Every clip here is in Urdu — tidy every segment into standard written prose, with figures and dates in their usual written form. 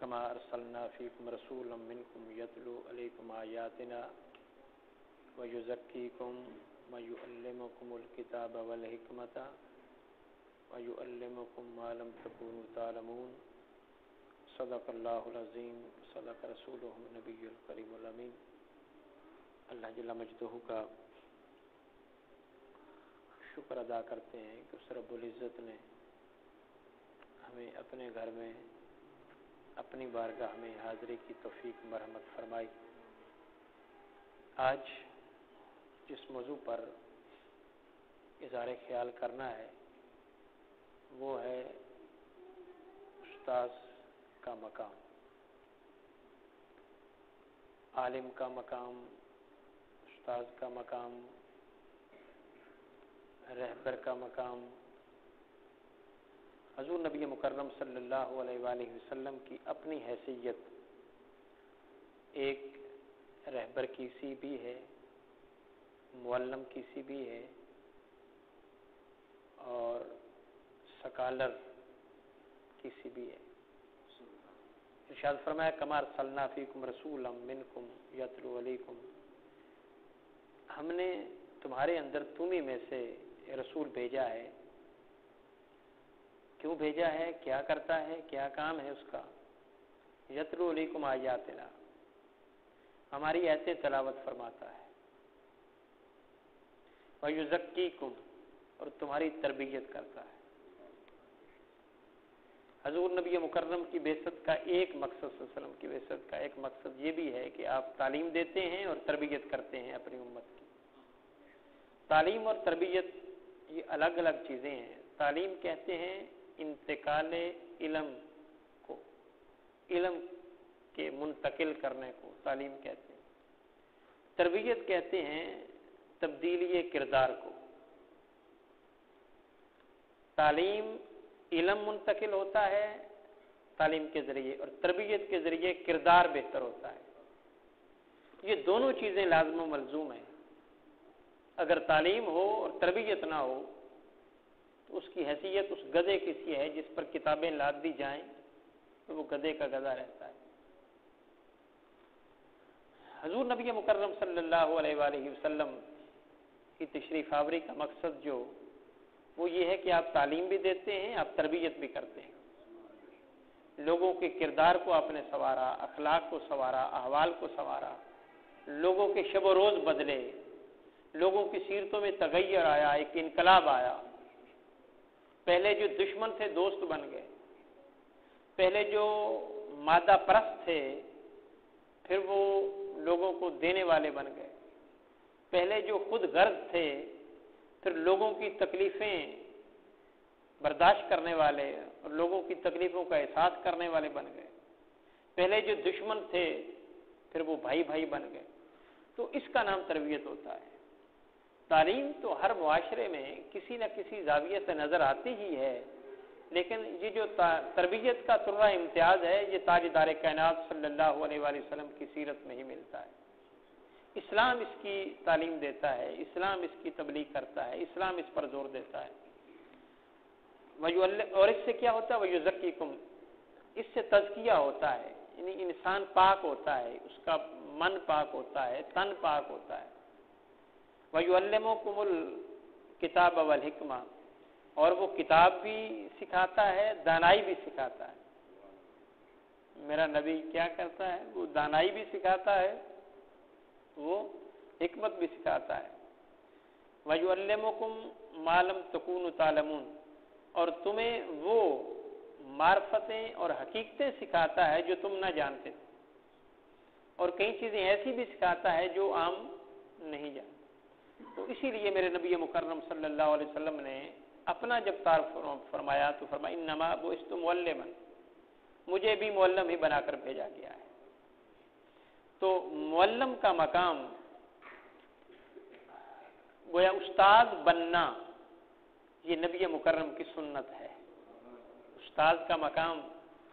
کما ارسلنا فیکم رسولا منکم یتلو علیکم آیاتنا ویزکیکم ویعلمکم الکتاب والحکمۃ ویعلمکم ما لم تکونوا تعلمون صدق اللہ العظیم صدق رسولہ النبی الکریم الامین۔ اللہ جل مجدہ کا شکر ادا کرتے ہیں کہ اس رب العزت نے ہمیں اپنے گھر میں اپنی بارگاہ میں حاضری کی توفیق مرحمت فرمائی۔ آج جس موضوع پر اظہار خیال کرنا ہے وہ ہے استاذ کا مقام، عالم کا مقام، استاذ کا مقام، رہبر کا مقام۔ حضور نبی مکرم صلی اللہ علیہ وآلہ وسلم کی اپنی حیثیت ایک رہبر کی سی بھی ہے، معلم کی سی بھی ہے، اور سکالر کی سی بھی ہے۔ ارشاد فرمایا کما ارسلنا فیکم رسولا منکم یتلو علیکم، ہم نے تمہارے اندر تمہیں میں سے رسول بھیجا ہے۔ کیوں بھیجا ہے؟ کیا کرتا ہے؟ کیا کام ہے اس کا؟ یتلو علیکم آیاتنا، ہماری آیتیں تلاوت فرماتا ہے، ویزکیکم، اور تمہاری تربیت کرتا ہے۔ حضور نبی مکرم کی بعثت کا ایک مقصد، صلی اللہ علیہ وسلم کی بعثت کا ایک مقصد یہ بھی ہے کہ آپ تعلیم دیتے ہیں اور تربیت کرتے ہیں اپنی امت کی۔ تعلیم اور تربیت یہ الگ الگ چیزیں ہیں۔ تعلیم کہتے ہیں انتقال علم کو، علم کے منتقل کرنے کو تعلیم کہتے ہیں۔ تربیت کہتے ہیں تبدیلی کردار کو۔ تعلیم علم منتقل ہوتا ہے تعلیم کے ذریعے، اور تربیت کے ذریعے کردار بہتر ہوتا ہے۔ یہ دونوں چیزیں لازم و ملزوم ہیں۔ اگر تعلیم ہو اور تربیت نہ ہو تو اس کی حیثیت اس گدھے کی سی ہے جس پر کتابیں لاد دی جائیں تو وہ گدھے کا گدھا رہتا ہے۔ حضور نبی مکرم صلی اللہ علیہ وآلہ وسلم کی تشریف آوری کا مقصد جو وہ یہ ہے کہ آپ تعلیم بھی دیتے ہیں، آپ تربیت بھی کرتے ہیں۔ لوگوں کے کردار کو آپ نے سنوارا، اخلاق کو سنوارا، احوال کو سنوارا، لوگوں کے شب و روز بدلے، لوگوں کی سیرتوں میں تغیر آیا، ایک انقلاب آیا۔ پہلے جو دشمن تھے دوست بن گئے، پہلے جو مادہ پرست تھے پھر وہ لوگوں کو دینے والے بن گئے، پہلے جو خود غرض تھے پھر لوگوں کی تکلیفیں برداشت کرنے والے اور لوگوں کی تکلیفوں کا احساس کرنے والے بن گئے، پہلے جو دشمن تھے پھر وہ بھائی بھائی بن گئے۔ تو اس کا نام تربیت ہوتا ہے۔ تعلیم تو ہر معاشرے میں کسی نہ کسی زاویے سے نظر آتی ہی ہے، لیکن یہ جو تربیت کا ترہ امتیاز ہے یہ تاجدار کائنات صلی اللہ علیہ وآلہ وسلم کی سیرت میں ہی ملتا ہے۔ اسلام اس کی تعلیم دیتا ہے، اسلام اس کی تبلیغ کرتا ہے، اسلام اس پر زور دیتا ہے۔ اور اس سے کیا ہوتا ہے؟ وَيُزَكِّيكُمْ، اس سے تزکیہ ہوتا ہے، یعنی انسان پاک ہوتا ہے، اس کا من پاک ہوتا ہے، تن پاک ہوتا ہے۔ وَيُعَلِّمُكُمُ الْكِتَابَ وَالْحِكْمَةَ، اور وہ کتاب بھی سکھاتا ہے، دانائی بھی سکھاتا ہے۔ میرا نبی کیا کرتا ہے؟ وہ دانائی بھی سکھاتا ہے، وہ حکمت بھی سکھاتا ہے۔ وَيُعَلِّمُكُمْ مَا لَمْ تَكُونُوا تَعْلَمُونَ، اور تمہیں وہ معرفتیں اور حقیقتیں سکھاتا ہے جو تم نہ جانتے تھے، اور کئی چیزیں ایسی بھی سکھاتا ہے جو عام نہیں جانتے۔ تو اسی لیے میرے نبی مکرم صلی اللہ علیہ وسلم نے اپنا جب تعارف فرمایا تو فرمایا انما بعثت معلما، مجھے بھی معلم ہی بنا کر بھیجا گیا ہے۔ تو معلم کا مقام گویا استاد بننا یہ نبی مکرم کی سنت ہے۔ استاد کا مقام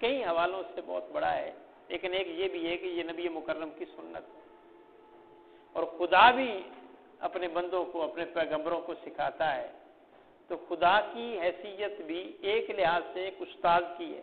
کئی حوالوں سے بہت بڑا ہے، لیکن ایک یہ بھی ہے کہ یہ نبی مکرم کی سنت ہے، اور خدا بھی اپنے بندوں کو، اپنے پیغمبروں کو سکھاتا ہے۔ تو خدا کی حیثیت بھی ایک لحاظ سے ایک استاد کی ہے۔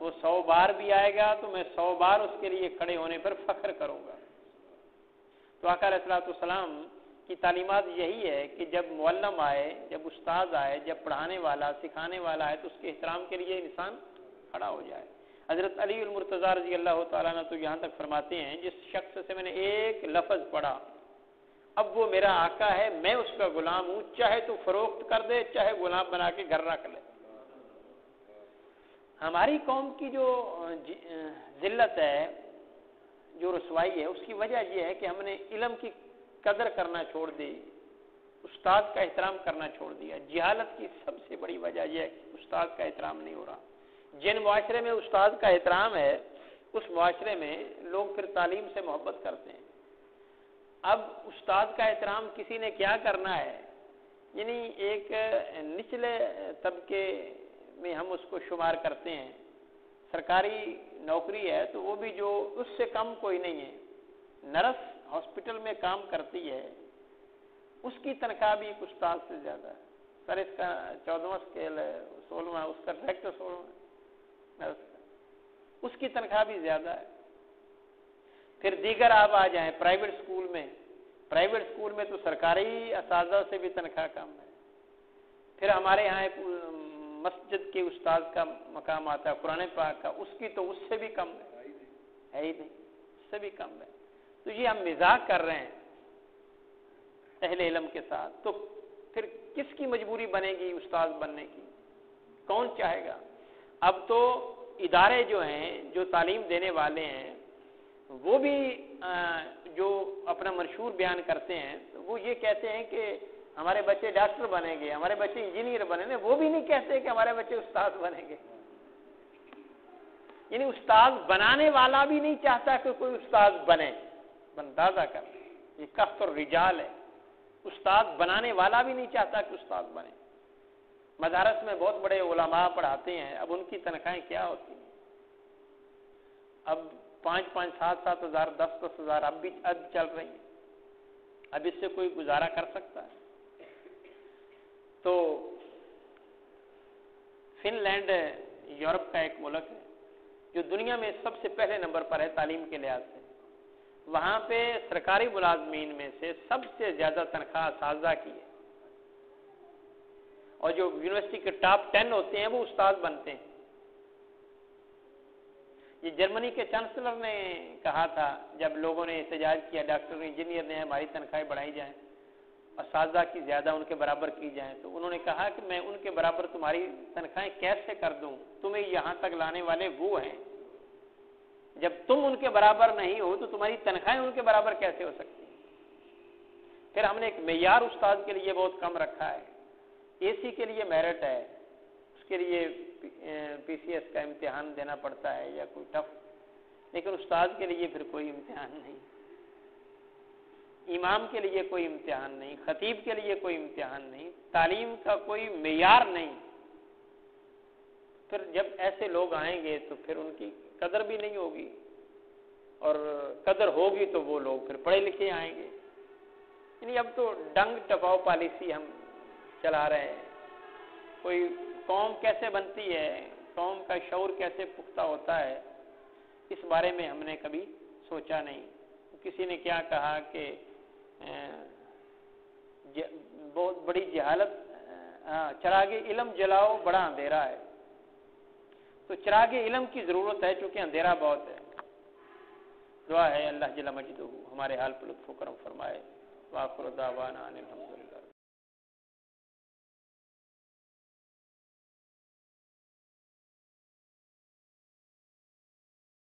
وہ 100 بار بھی آئے گا تو میں 100 بار اس کے لیے کھڑے ہونے پر فخر کروں گا۔ تو آقا علیہ الصلوۃ والسلام کی تعلیمات یہی ہے کہ جب معلم آئے، جب استاد آئے، جب پڑھانے والا سکھانے والا ہے تو اس کے احترام کے لیے انسان کھڑا ہو جائے۔ حضرت علی المرتضیٰ رضی اللہ تعالیٰ عنہ تو یہاں تک فرماتے ہیں جس شخص سے میں نے ایک لفظ پڑھا اب وہ میرا آقا ہے، میں اس کا غلام ہوں، چاہے تو فروخت کر دے چاہے غلام بنا کے گھر رکھ لے۔ ہماری قوم کی جو ذلت ہے، جو رسوائی ہے، اس کی وجہ یہ ہے کہ ہم نے علم کی قدر کرنا چھوڑ دی، استاد کا احترام کرنا چھوڑ دیا۔ جہالت کی سب سے بڑی وجہ یہ ہے کہ استاد کا احترام نہیں ہو رہا۔ جن معاشرے میں استاد کا احترام ہے اس معاشرے میں لوگ پھر تعلیم سے محبت کرتے ہیں۔ اب استاد کا احترام کسی نے کیا کرنا ہے، یعنی ایک نچلے طبقے میں ہم اس کو شمار کرتے ہیں، سرکاری نوکری ہے تو وہ بھی جو اس سے کم کوئی نہیں ہے، نرس ہاسپٹل میں کام کرتی ہے اس کی تنخواہ بھی ایک استاد سے زیادہ ہے۔ سر اس کا 14واں اسکیل ہے، 16واں، اس کا ڈائریکٹر 16واں نرس کا، اس کی تنخواہ بھی زیادہ ہے۔ پھر دیگر آپ آ جائیں پرائیویٹ اسکول میں تو سرکاری اساتذہ سے بھی تنخواہ کم ہے۔ پھر ہمارے یہاں ایک مسجد کے استاد کا مقام آتا ہے قرآن پاک کا، اس کی تو اس سے بھی کم ہے ہی نہیں، اس سے بھی کم ہے۔ تو یہ ہم مذاق کر رہے ہیں اہل علم کے ساتھ، تو پھر کس کی مجبوری بنے گی استاد بننے کی؟ کون چاہے گا؟ اب تو ادارے جو ہیں، جو تعلیم دینے والے ہیں، وہ بھی جو اپنا منشور بیان کرتے ہیں وہ یہ کہتے ہیں کہ ہمارے بچے ڈاکٹر بنیں گے، ہمارے بچے انجینئر بنیں گے، وہ بھی نہیں کہتے کہ ہمارے بچے استاد بنیں گے۔ یعنی استاد بنانے والا بھی نہیں چاہتا کہ کوئی استاد بنے۔ اندازہ کر، یہ کفر الرجال ہے، استاد بنانے والا بھی نہیں چاہتا کہ استاد بنے۔ مدارس میں بہت بڑے علماء پڑھاتے ہیں، اب ان کی تنخواہیں کیا ہوتی ہیں؟ اب 5-5, 7-7 ہزار، 10-10 ہزار اب بھی چل رہی ہیں۔ اب اس سے کوئی گزارا کر سکتا ہے؟ تو فن لینڈ یورپ کا ایک ملک ہے جو دنیا میں سب سے پہلے نمبر پر ہے تعلیم کے لحاظ سے۔ وہاں پہ سرکاری ملازمین میں سے سب سے زیادہ تنخواہ اساتذہ کی ہے، اور جو یونیورسٹی کے ٹاپ 10 ہوتے ہیں وہ استاد بنتے ہیں۔ یہ جرمنی کے چانسلر نے کہا تھا جب لوگوں نے احتجاج کیا، ڈاکٹر انجینئر نے ہماری تنخواہیں بڑھائی جائیں، اساتذہ کی زیادہ ان کے برابر کی جائیں، تو انہوں نے کہا کہ میں ان کے برابر تمہاری تنخواہیں کیسے کر دوں؟ تمہیں یہاں تک لانے والے وہ ہیں، جب تم ان کے برابر نہیں ہو تو تمہاری تنخواہیں ان کے برابر کیسے ہو سکتی؟ پھر ہم نے ایک معیار استاد کے لیے بہت کم رکھا ہے۔ اے سی کے لیے میرٹ ہے، اس کے لیے پی سی ایس کا امتحان دینا پڑتا ہے یا کوئی ٹف، لیکن استاد کے لیے پھر کوئی امتحان نہیں، امام کے لیے کوئی امتحان نہیں، خطیب کے لیے کوئی امتحان نہیں، تعلیم کا کوئی معیار نہیں۔ پھر جب ایسے لوگ آئیں گے تو پھر ان کی قدر بھی نہیں ہوگی، اور قدر ہوگی تو وہ لوگ پھر پڑھے لکھے آئیں گے۔ یعنی اب تو ڈنگ ٹپاؤ پالیسی ہم چلا رہے ہیں۔ کوئی قوم کیسے بنتی ہے، قوم کا شعور کیسے پختہ ہوتا ہے، اس بارے میں ہم نے کبھی سوچا نہیں۔ کسی نے کیا کہا کہ بہت بڑی جہالت، چراغ علم جلاؤ بڑا اندھیرا ہے، تو چراغ علم کی ضرورت ہے چونکہ اندھیرا بہت ہے۔ دعا ہے اللہ جل مجدہ ہمارے حال پر لطف و کرم فرمائے۔ وآخر دعوانا ان الحمدللہ۔